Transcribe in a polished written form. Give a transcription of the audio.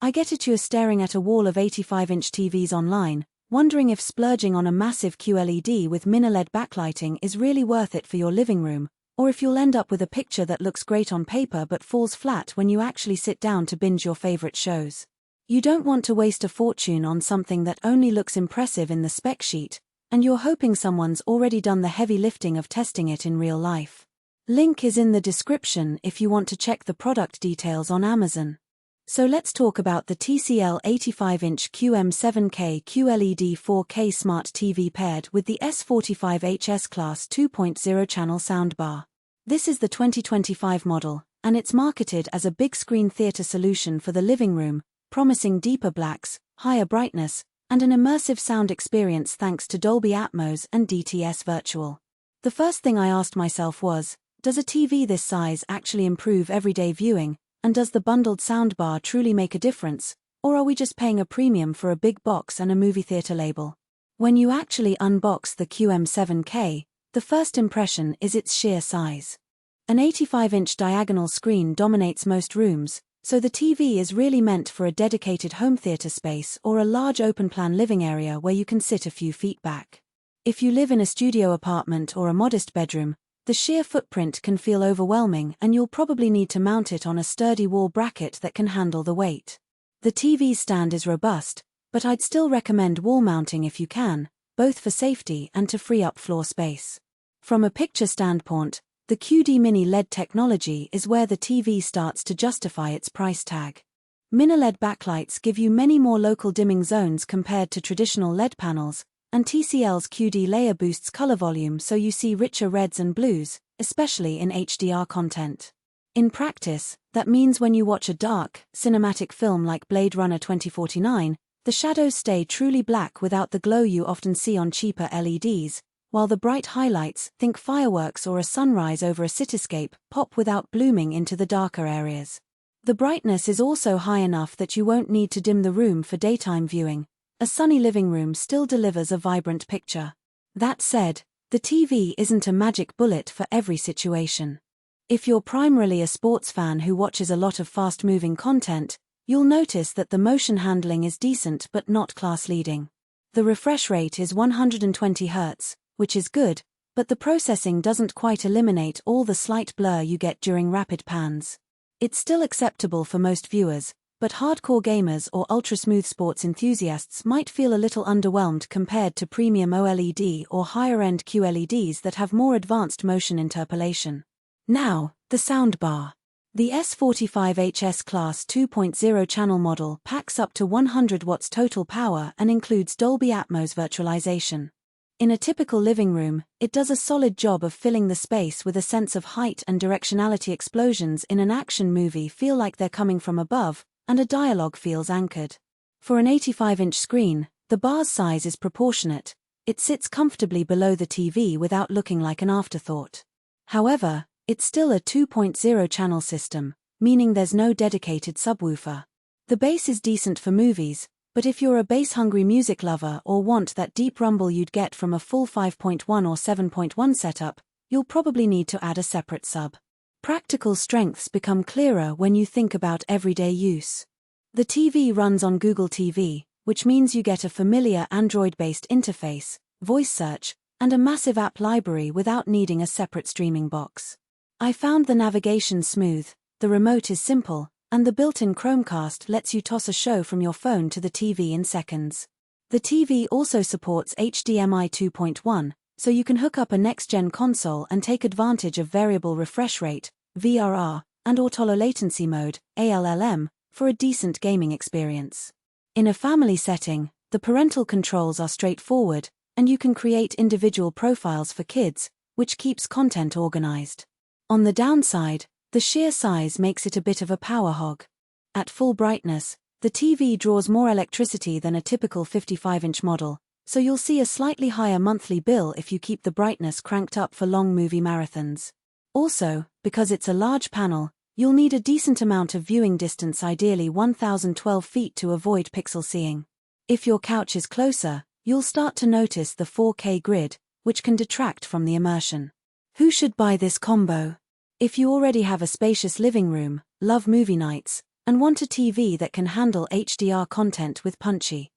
I get it, you're staring at a wall of 85-inch TVs online, wondering if splurging on a massive QLED with mini-LED backlighting is really worth it for your living room, or if you'll end up with a picture that looks great on paper but falls flat when you actually sit down to binge your favorite shows. You don't want to waste a fortune on something that only looks impressive in the spec sheet, and you're hoping someone's already done the heavy lifting of testing it in real life. Link is in the description if you want to check the product details on Amazon. So let's talk about the TCL 85-inch QM7K QLED 4K Smart TV paired with the S45HS Class 2.0 channel soundbar. This is the 2025 model, and it's marketed as a big screen theater solution for the living room, promising deeper blacks, higher brightness, and an immersive sound experience thanks to Dolby Atmos and DTS Virtual. The first thing I asked myself was, does a TV this size actually improve everyday viewing? And does the bundled soundbar truly make a difference, or are we just paying a premium for a big box and a movie theater label? When you actually unbox the QM7K, the first impression is its sheer size. An 85-inch diagonal screen dominates most rooms, so the TV is really meant for a dedicated home theater space or a large open-plan living area where you can sit a few feet back. If you live in a studio apartment or a modest bedroom, the sheer footprint can feel overwhelming and you'll probably need to mount it on a sturdy wall bracket that can handle the weight. The TV's stand is robust, but I'd still recommend wall mounting if you can, both for safety and to free up floor space. From a picture standpoint, the QD Mini LED technology is where the TV starts to justify its price tag. Mini LED backlights give you many more local dimming zones compared to traditional LED panels, and TCL's QD layer boosts color volume so you see richer reds and blues, especially in HDR content. In practice, that means when you watch a dark, cinematic film like Blade Runner 2049, the shadows stay truly black without the glow you often see on cheaper LEDs, while the bright highlights, think fireworks or a sunrise over a cityscape, pop without blooming into the darker areas. The brightness is also high enough that you won't need to dim the room for daytime viewing. A sunny living room still delivers a vibrant picture. That said, the TV isn't a magic bullet for every situation. If you're primarily a sports fan who watches a lot of fast-moving content, you'll notice that the motion handling is decent but not class-leading. The refresh rate is 120 Hz, which is good, but the processing doesn't quite eliminate all the slight blur you get during rapid pans. It's still acceptable for most viewers, but hardcore gamers or ultra-smooth sports enthusiasts might feel a little underwhelmed compared to premium OLED or higher-end QLEDs that have more advanced motion interpolation. Now, the soundbar. The S45HS Class 2.0 channel model packs up to 100 watts total power and includes Dolby Atmos virtualization. In a typical living room, it does a solid job of filling the space with a sense of height and directionality. Explosions in an action movie feel like they're coming from above, and a dialogue feels anchored. For an 85-inch screen, the bar's size is proportionate. It sits comfortably below the TV without looking like an afterthought. However, it's still a 2.0 channel system, meaning there's no dedicated subwoofer. The bass is decent for movies, but if you're a bass-hungry music lover or want that deep rumble you'd get from a full 5.1 or 7.1 setup, you'll probably need to add a separate sub. Practical strengths become clearer when you think about everyday use. The TV runs on Google TV, which means you get a familiar Android-based interface, voice search, and a massive app library without needing a separate streaming box. I found the navigation smooth, the remote is simple, and the built-in Chromecast lets you toss a show from your phone to the TV in seconds. The TV also supports HDMI 2.1, so you can hook up a next-gen console and take advantage of variable refresh rate, VRR, and auto-low latency mode, ALLM, for a decent gaming experience. In a family setting, the parental controls are straightforward, and you can create individual profiles for kids, which keeps content organized. On the downside, the sheer size makes it a bit of a power hog. At full brightness, the TV draws more electricity than a typical 55-inch model, so you'll see a slightly higher monthly bill if you keep the brightness cranked up for long movie marathons. Also, because it's a large panel, you'll need a decent amount of viewing distance, ideally 1012 feet, to avoid pixel seeing. If your couch is closer, you'll start to notice the 4K grid, which can detract from the immersion. Who should buy this combo? If you already have a spacious living room, love movie nights, and want a TV that can handle HDR content with punchy